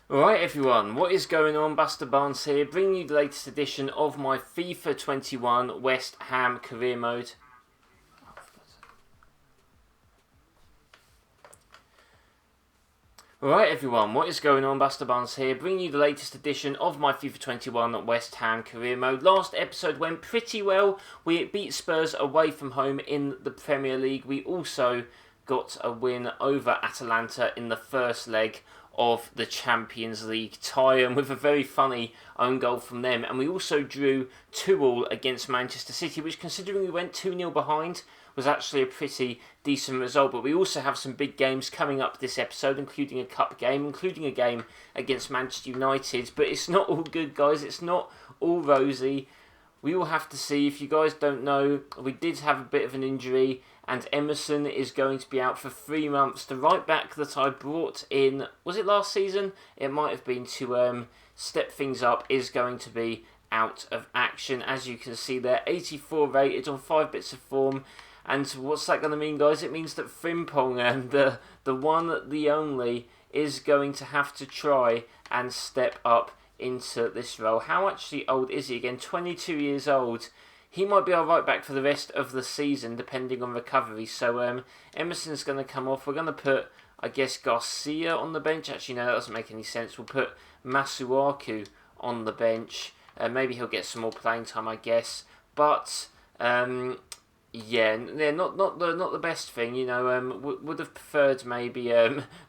Alright everyone, what is going on? BusterBarnes here, bringing you the latest edition of my FIFA 21 West Ham career mode. Alright everyone, what is going on? BusterBarnes here, bringing you the latest edition of my FIFA 21 West Ham career mode. Last episode went pretty well. We beat Spurs away from home in the Premier League. We also got a win over Atalanta in the first leg of the Champions League tie, and with a very funny own goal from them. And we also drew 2-2 against Manchester City, which, considering we went 2-0 behind, was actually a pretty decent result. But we also have some big games coming up this episode, including a cup game, including a game against Manchester United. But it's not all good, guys. It's not all rosy. We will have to see. If you guys don't know, we did have a bit of an injury, and Emerson is going to be out for 3 months. The right back that I brought in, was it last season? It might have been, to step things up, is going to be out of action. As you can see there, 84 rated on 5 bits of form. And what's that going to mean, guys? It means that Frimpong, the one, the only, is going to have to try and step up into this role. How actually old is he again? 22 years old. He might be our right back for the rest of the season, depending on recovery. So Emerson's going to come off. We're going to put, I guess, Garcia on the bench. Actually, no, that doesn't make any sense. We'll put Masuaku on the bench. Maybe he'll get some more playing time, I guess. But yeah, they're not the best thing, you know. Would have preferred maybe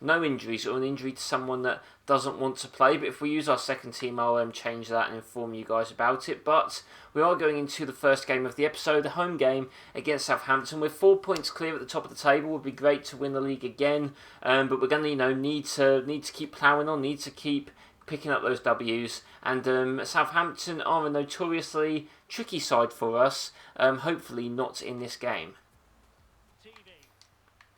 no injuries, or an injury to someone that doesn't want to play. But if we use our second team, I'll change that and inform you guys about it. But we are going into the first game of the episode, the home game against Southampton. We're 4 points clear at the top of the table. It would be great to win the league again, but we're going to need to keep ploughing on, need to keep picking up those W's. And Southampton are a notoriously tricky side for us. Hopefully not in this game.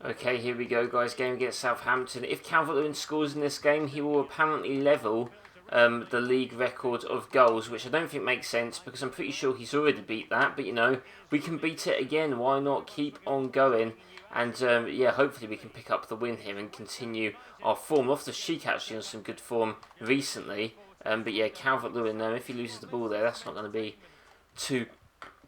Okay, here we go, guys. Game against Southampton. If Calvert-Lewin scores in this game, he will apparently level the league record of goals, which I don't think makes sense, because I'm pretty sure he's already beat that. But, you know, we can beat it again. Why not keep on going? And, yeah, hopefully we can pick up the win here and continue our form. Loftus-Cheek actually on some good form recently. But, yeah, Calvert-Lewin, if he loses the ball there, that's not going to be too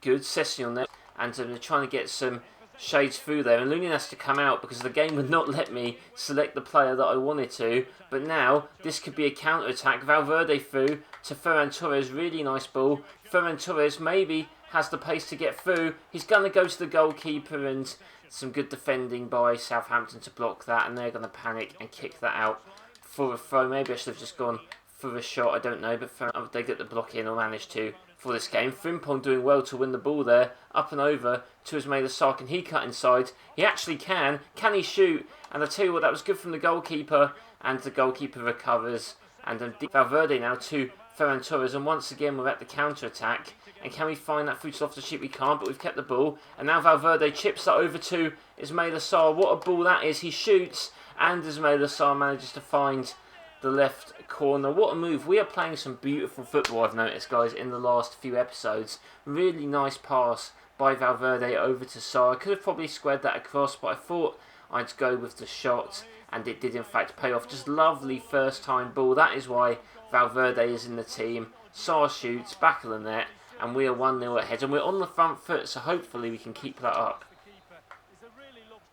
good. Session there. And they're trying to get some shades through there, and Lunin has to come out because the game would not let me select the player that I wanted to. But now this could be a counter attack. Valverde through to Ferran Torres, really nice ball. Ferran Torres maybe has the pace to get through. He's going to go to the goalkeeper, and some good defending by Southampton to block that, and they're going to panic and kick that out for a throw. Maybe I should have just gone for a shot, I don't know, but they get the block in, or managed to, for this game. Frimpong doing well to win the ball there, up and over to Ismaila Sarr. Can he cut inside? He actually can. Can he shoot? And I tell you what, that was good from the goalkeeper, and the goalkeeper recovers. And Valverde now to Ferran Torres, and once again we're at the counter-attack. And can we find that through to Loftus-Cheek? We can't, but we've kept the ball. And now Valverde chips that over to Ismaila Sarr. What a ball that is. He shoots, and Ismaila Sarr manages to find the left corner. What a move. We are playing some beautiful football, I've noticed, guys, in the last few episodes. Really nice pass by Valverde over to Sarr. I could have probably squared that across, but I thought I'd go with the shot, and it did in fact pay off. Just lovely first time ball. That is why Valverde is in the team. Sarr shoots, back of the net, and we are 1-0 ahead, and we're on the front foot, so hopefully we can keep that up.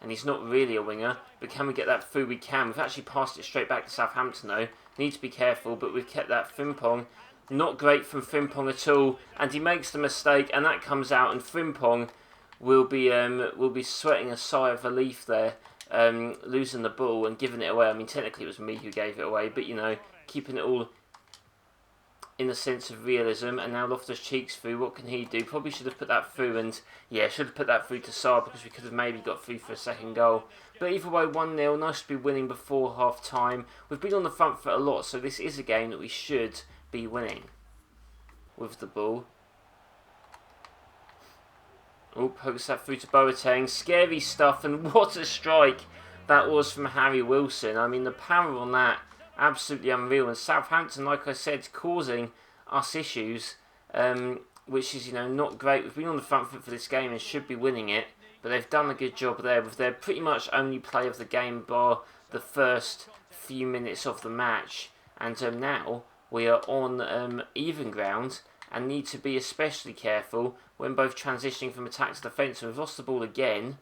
And he's not really a winger, but can we get that through? We can. We've actually passed it straight back to Southampton, though. Need to be careful, but we've kept that. Frimpong, not great from Frimpong at all, and he makes the mistake, and that comes out, and Frimpong will be sweating a sigh of relief there, losing the ball and giving it away. I mean, technically it was me who gave it away, but, you know, keeping it all in a sense of realism. And now Loftus-Cheek's through. What can he do? Probably should have put that through, and yeah, should have put that through to Sarr, because we could have maybe got through for a second goal. But either way, 1-0. Nice to be winning before half time. We've been on the front foot a lot, so this is a game that we should be winning with the ball. Oh, pokes that through to Boateng. Scary stuff, and what a strike that was from Harry Wilson. I mean, the power on that, absolutely unreal. And Southampton, like I said, causing us issues, which is, you know, not great. We've been on the front foot for this game and should be winning it, but they've done a good job there with their pretty much only play of the game, bar the first few minutes of the match. And now we are on even ground and need to be especially careful when both transitioning from attack to defence. We've lost the ball again.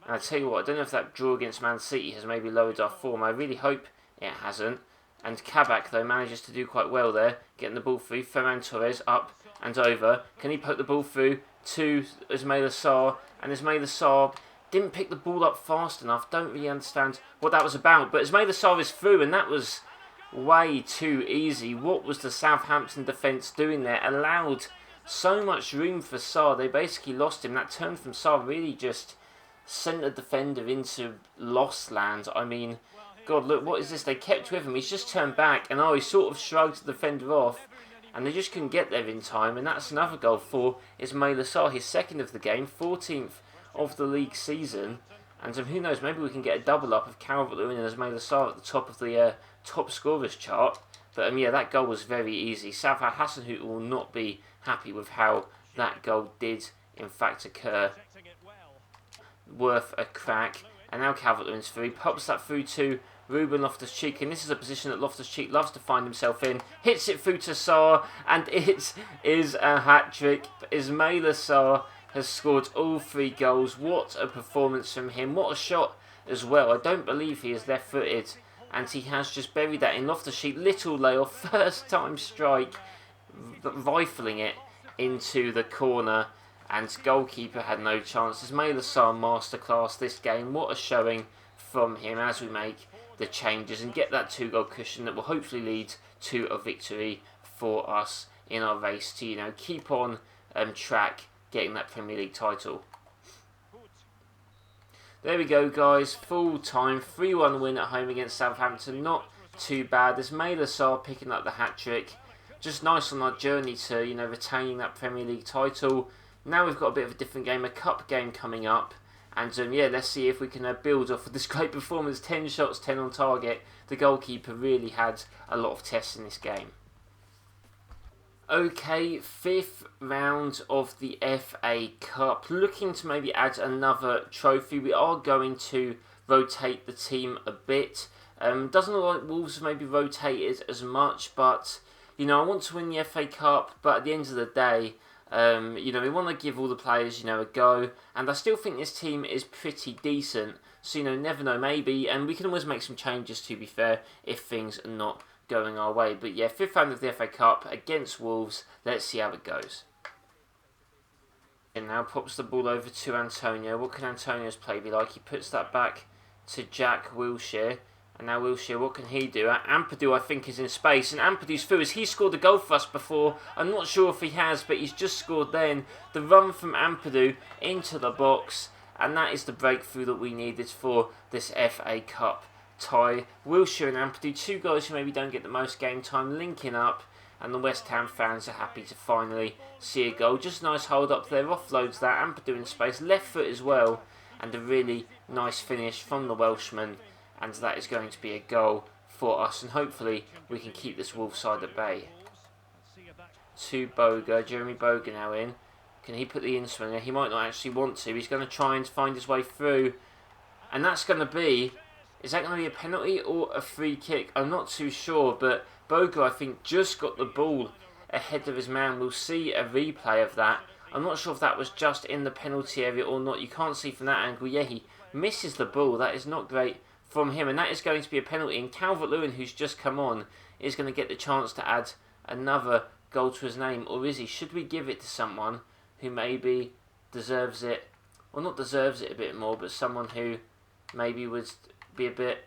And I tell you what, I don't know if that draw against Man City has maybe lowered our form. I really hope it hasn't. And Kabak, though, manages to do quite well there, getting the ball through. Ferran Torres up and over. Can he poke the ball through to Ismaila Sarr? And Ismaila Sarr didn't pick the ball up fast enough. Don't really understand what that was about. But Ismaila Sarr is through, and that was way too easy. What was the Southampton defence doing there? Allowed so much room for Sarr. They basically lost him. That turn from Sarr really just sent the defender into lost land. I mean, God, look, what is this? They kept with him. He's just turned back, and he sort of shrugged the defender off, and they just couldn't get there in time. And that's another goal for Ismaila Sarr, his second of the game, 14th of the league season. And who knows, maybe we can get a double up of Calvert-Lewin and Ismaila Sarr at the top of the top scorers chart. But yeah, that goal was very easy. Safar Hasenhüttl will not be happy with how that goal did in fact occur. Worth a crack. And now Calvert-Lewin's through. He pops that through to Ruben Loftus-Cheek, and this is a position that Loftus-Cheek loves to find himself in. Hits it through to Sarr, and it is a hat-trick. Ismaila Sarr has scored all 3 goals. What a performance from him. What a shot as well. I don't believe he is left-footed, and he has just buried that in. Loftus-Cheek, little layoff, first time strike, rifling it into the corner, and goalkeeper had no chance. Ismaila Sarr masterclass this game. What a showing from him as we make the changes and get that 2-goal cushion that will hopefully lead to a victory for us in our race to, keep on track getting that Premier League title. There we go, guys. Full time 3-1 win at home against Southampton. Not too bad. Ismaila Sarr picking up the hat-trick. Just nice on our journey to, retaining that Premier League title. Now we've got a bit of a different game, a cup game coming up. And yeah, let's see if we can build off of this great performance. 10 shots, 10 on target. The goalkeeper really had a lot of tests in this game. Okay, 5th round of the FA Cup. Looking to maybe add another trophy. We are going to rotate the team a bit. Doesn't look like Wolves have maybe rotated as much, but I want to win the FA Cup. But at the end of the day, we want to give all the players, a go. And I still think this team is pretty decent. So, never know, maybe. And we can always make some changes, to be fair, if things are not going our way. But yeah, 5th round of the FA Cup against Wolves. Let's see how it goes. And now pops the ball over to Antonio. What can Antonio's play be like? He puts that back to Jack Wilshere. And now Wilshere, what can he do? Ampadu, I think, is in space. And Ampadu's through. Has he scored a goal for us before? I'm not sure if he has, but he's just scored then. The run from Ampadu into the box. And that is the breakthrough that we needed for this FA Cup tie. Wilshere and Ampadu, 2 guys who maybe don't get the most game time, linking up. And the West Ham fans are happy to finally see a goal. Just nice hold up there. Offloads that. Ampadu in space. Left foot as well. And a really nice finish from the Welshman. And that is going to be a goal for us. And hopefully we can keep this Wolves side at bay. To Boga. Jeremy Boga now in. Can he put the in-swinger? He might not actually want to. He's going to try and find his way through. And that's going to be... Is that going to be a penalty or a free kick? I'm not too sure. But Boga, I think, just got the ball ahead of his man. We'll see a replay of that. I'm not sure if that was just in the penalty area or not. You can't see from that angle. Yeah, he misses the ball. That is not great from him, and that is going to be a penalty. And Calvert-Lewin, who's just come on, is going to get the chance to add another goal to his name. Or is he? Should we give it to someone who maybe deserves it? Well, not deserves it a bit more, but someone who maybe would be a bit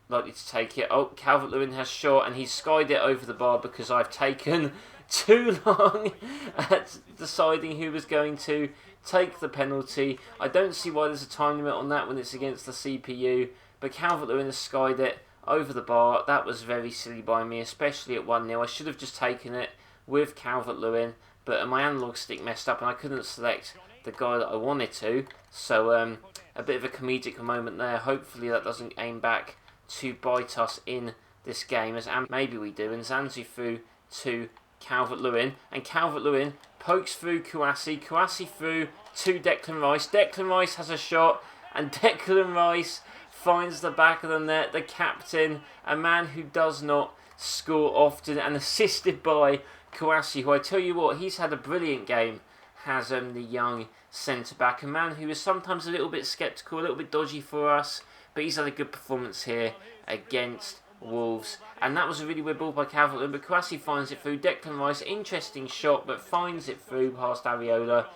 likely to take it. Oh, Calvert-Lewin has shot, and he's skied it over the bar because I've taken too long at deciding who was going to take the penalty. I don't see why there's a time limit on that when it's against the CPU, but Calvert-Lewin has skied it over the bar. That was very silly by me, especially at 1-0. I should have just taken it with Calvert-Lewin, but my analog stick messed up and I couldn't select the guy that I wanted to. So a bit of a comedic moment there. Hopefully that doesn't aim back to bite us in this game, as maybe we do. And Zanzu through to Calvert-Lewin, and Calvert-Lewin pokes through Kouassi through to Declan Rice. Declan Rice has a shot, and Declan Rice finds the back of the net. The captain, a man who does not score often, and assisted by Kouassi, who I tell you what, he's had a brilliant game, has the young centre-back, a man who is sometimes a little bit sceptical, a little bit dodgy for us, but he's had a good performance here against Wolves. And that was a really weird ball by Calvert-Lewin, but Kouassi finds it through. Declan Rice, interesting shot, but finds it through past Areola.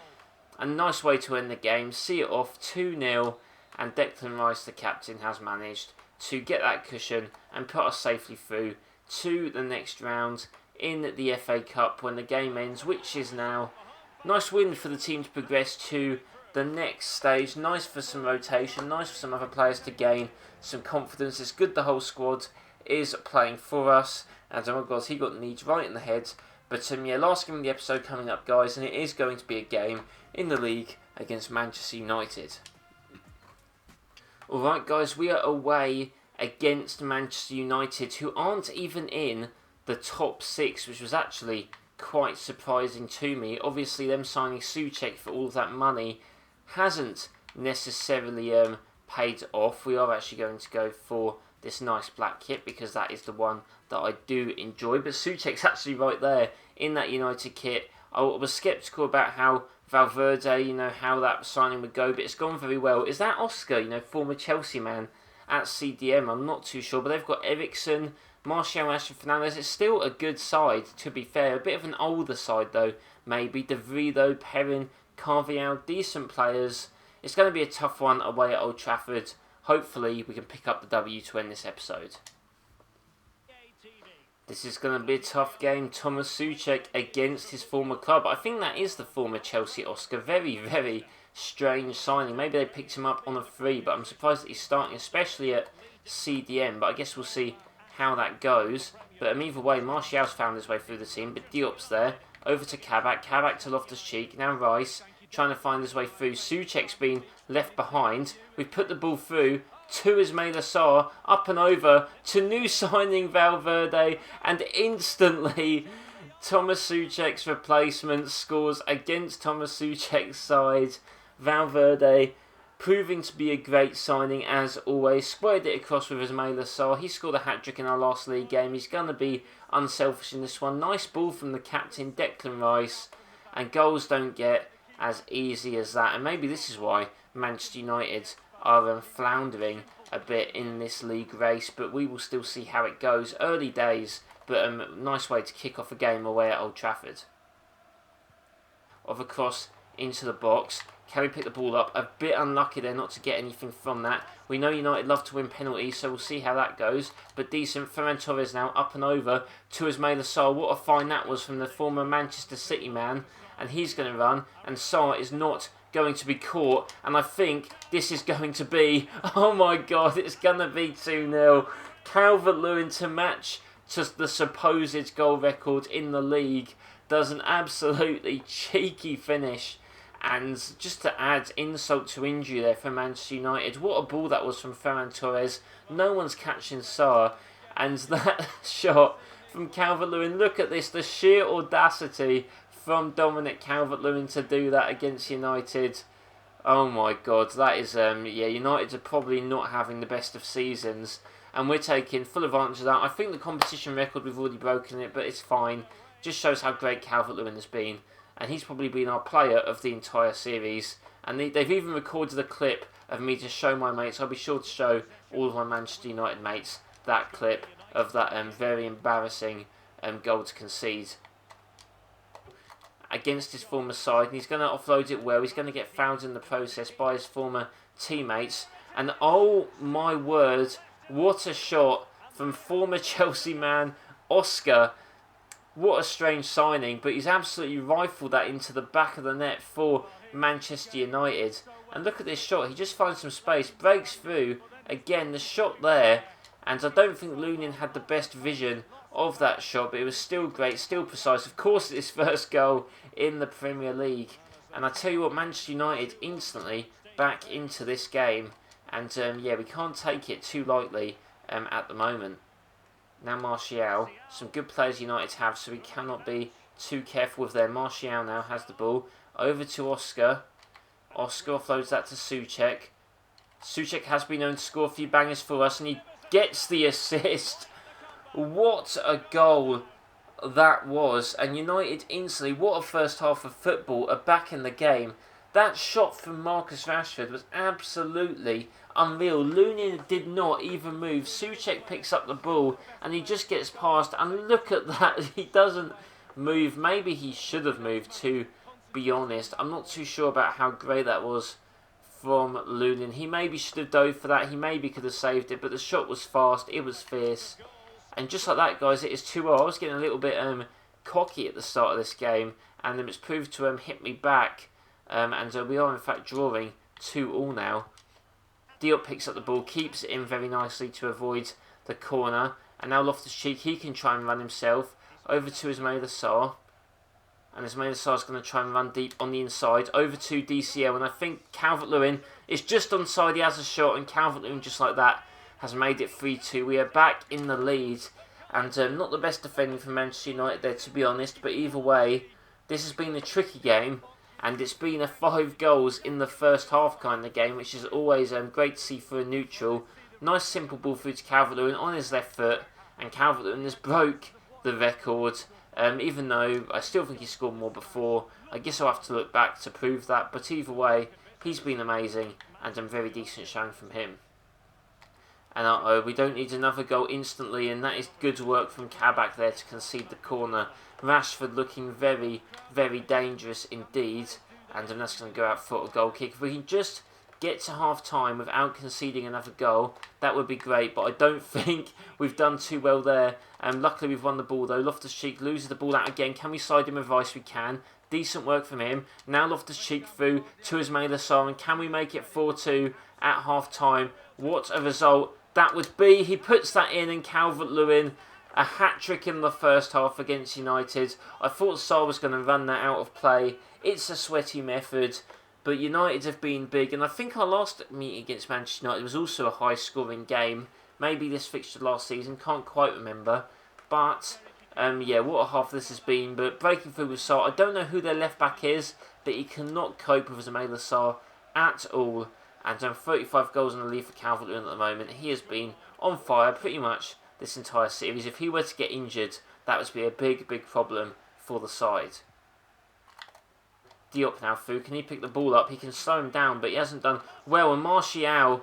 A nice way to end the game, see it off 2-0, and Declan Rice, the captain, has managed to get that cushion and put us safely through to the next round in the FA Cup when the game ends, which is now. Nice win for the team to progress to the next stage. Nice for some rotation, nice for some other players to gain some confidence. It's good the whole squad is playing for us. And oh my God, he got Needs right in the head. But yeah, last game of the episode coming up, guys, and it is going to be a game in the league against Manchester United. Alright guys, we are away against Manchester United, who aren't even in the top 6, which was actually quite surprising to me. Obviously, them signing Souček for all of that money hasn't necessarily paid off. We are actually going to go for this nice black kit because that is the one that I do enjoy. But Souček's actually right there in that United kit. I was sceptical about how Valverde, how that signing would go, but it's gone very well. Is that Oscar, former Chelsea man at CDM? I'm not too sure, but they've got Eriksen, Martial, Ashton Fernandez. It's still a good side, to be fair. A bit of an older side, though, maybe. De Vries, though, Perrin, Carvial, decent players. It's going to be a tough one away at Old Trafford. Hopefully, we can pick up the W to end this episode. This is going to be a tough game. Thomas Souček against his former club. I think that is the former Chelsea Oscar. Very, very strange signing. Maybe they picked him up on a free, but I'm surprised that he's starting, especially at CDM. But I guess we'll see how that goes. But either way, Martial's found his way through the team. But Diop's there. Over to Kabak. Kabak to Loftus-Cheek. Now Rice trying to find his way through. Souček's been left behind. We put the ball through to Ismaila Sarr, up and over to new signing Valverde, and instantly Thomas Souček's replacement scores against Thomas Souček's side. Valverde proving to be a great signing as always. Squared it across with Ismaila Sarr. He scored a hat-trick in our last league game. He's going to be unselfish in this one. Nice ball from the captain, Declan Rice, and goals don't get as easy as that. And maybe this is why Manchester United are floundering a bit in this league race, but we will still see how it goes. Early days, but a nice way to kick off a game away at Old Trafford. Of a cross into the box. Can we pick the ball up? A bit unlucky there not to get anything from that. We know United love to win penalties, so we'll see how that goes. But decent. Ferran Torres now up and over to Ismaila Sarr. What a find that was from the former Manchester City man. And he's going to run, and Sarr is not going to be caught, and I think this is going to be, oh my God, it's going to be 2-0. Calvert-Lewin, to match to the supposed goal record in the league, does an absolutely cheeky finish, and just to add insult to injury there for Manchester United. What a ball that was from Ferran Torres. No one's catching Sarr, and that shot from Calvert-Lewin, look at this, the sheer audacity from Dominic Calvert-Lewin to do that against United. Oh my God, that is, United are probably not having the best of seasons, and we're taking full advantage of that. I think the competition record, we've already broken it, but it's fine. Just shows how great Calvert-Lewin has been, and he's probably been our player of the entire series. And they've even recorded a clip of me to show my mates. I'll be sure to show all of my Manchester United mates that clip of that very embarrassing goal to concede against his former side, and he's going to offload it well. He's going to get fouled in the process by his former teammates, and oh my word, what a shot from former Chelsea man Oscar. What a strange signing, but he's absolutely rifled that into the back of the net for Manchester United. And look at this shot, he just finds some space, breaks through, again the shot there, and I don't think Lunin had the best vision of that shot, but it was still great, still precise. Of course, it's his first goal in the Premier League, and I tell you what, Manchester United instantly back into this game, and we can't take it too lightly at the moment. Now Martial, some good players United have, so we cannot be too careful with them. Martial now has the ball over to Oscar. Oscar offloads that to Souček. Souček has been known to score a few bangers for us, and he gets the assist. What a goal that was. And United instantly, what a first half of football, are back in the game. That shot from Marcus Rashford was absolutely unreal. Lunin did not even move. Souček picks up the ball and he just gets past. And look at that. He doesn't move. Maybe he should have moved, to be honest. I'm not too sure about how great that was from Lunin. He maybe should have dove for that. He maybe could have saved it. But the shot was fast. It was fierce. And just like that, guys, it is 2-0. I was getting a little bit cocky at the start of this game. And it's proved to hit me back. And we are, in fact, drawing 2-2 now. Diop picks up the ball, keeps it in very nicely to avoid the corner. And now Loftus-Cheek, he can try and run himself over to Ismaila Sarr. And Ismaila Sarr's going to try and run deep on the inside. Over to DCL. And I think Calvert-Lewin is just onside. He has a shot. And Calvert-Lewin, just like that, has made it 3-2. We are back in the lead. And not the best defending from Manchester United there, to be honest. But either way, this has been a tricky game. And it's been a 5 goals in the first half kind of game, which is always great to see for a neutral. Nice simple ball through to Calvert-Lewin on his left foot. And Calvert-Lewin has broke the record. Even though I still think he scored more before. I guess I'll have to look back to prove that. But either way, he's been amazing. And a very decent showing from him. And we don't need another goal instantly. And that is good work from Kabak there to concede the corner. Rashford looking very, very dangerous indeed. And that's going to go out for a goal kick. If we can just get to half-time without conceding another goal, that would be great. But I don't think we've done too well there. Luckily, we've won the ball, though. Loftus-Cheek loses the ball out again. Can we side him with Rice? We can. Decent work from him. Now Loftus-Cheek through to Ismaila Sarr. And can we make it 4-2 at half-time? What a result that would be. He puts that in, and Calvert-Lewin, a hat-trick in the first half against United. I thought Sarr was going to run that out of play. It's a sweaty method, but United have been big. And I think our last meeting against Manchester United was also a high-scoring game. Maybe this fixture last season, can't quite remember. But, yeah, what a half this has been. But breaking through with Sarr, I don't know who their left-back is, but he cannot cope with Ismaila Sarr at all. And 35 goals in the lead for Calvert-Lewin at the moment. He has been on fire pretty much this entire series. If he were to get injured, that would be a big, big problem for the side. Diop now through. Can he pick the ball up? He can slow him down, but he hasn't done well. And Martial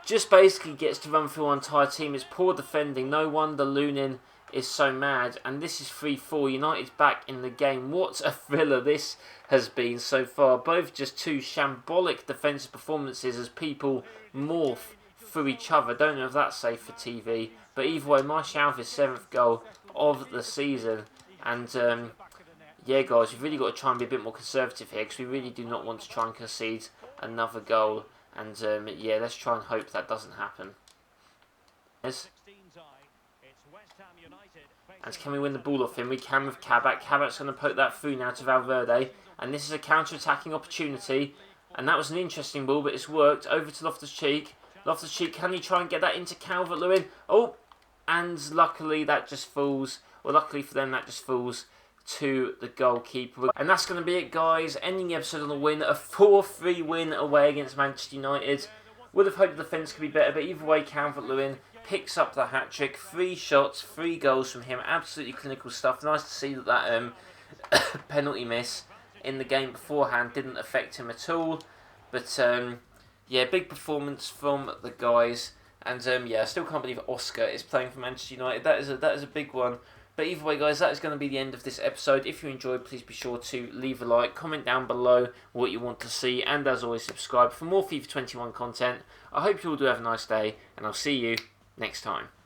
just basically gets to run through our entire team. It's poor defending. No wonder Lunin is so mad. And this is 3-4. United's back in the game. What a thriller this has been so far. Both just two shambolic defensive performances as people morph through each other. Don't know if that's safe for TV. But either way, Martial with his 7th goal of the season. And yeah, guys, we've really got to try and be a bit more conservative here, because we really do not want to try and concede another goal. And yeah, let's try and hope that doesn't happen. Yes. And can we win the ball off him? We can with Kabak. Kabak's going to poke that through now to Valverde. And this is a counter-attacking opportunity. And that was an interesting ball, but it's worked. Over to Loftus-Cheek. Loftus-Cheek, can he try and get that into Calvert-Lewin? Oh, and luckily that just falls. Well, luckily for them, that just falls to the goalkeeper. And that's going to be it, guys. Ending the episode on a win. A 4-3 win away against Manchester United. Would have hoped the defence could be better, but either way, Calvert-Lewin picks up the hat-trick. 3 shots, 3 goals from him. Absolutely clinical stuff. Nice to see that penalty miss in the game beforehand didn't affect him at all. But yeah, big performance from the guys. And yeah, I still can't believe Oscar is playing for Manchester United. That is a big one. But either way, guys, that is going to be the end of this episode. If you enjoyed, please be sure to leave a like, comment down below what you want to see, and as always, subscribe for more FIFA 21 content. I hope you all do have a nice day, and I'll see you next time.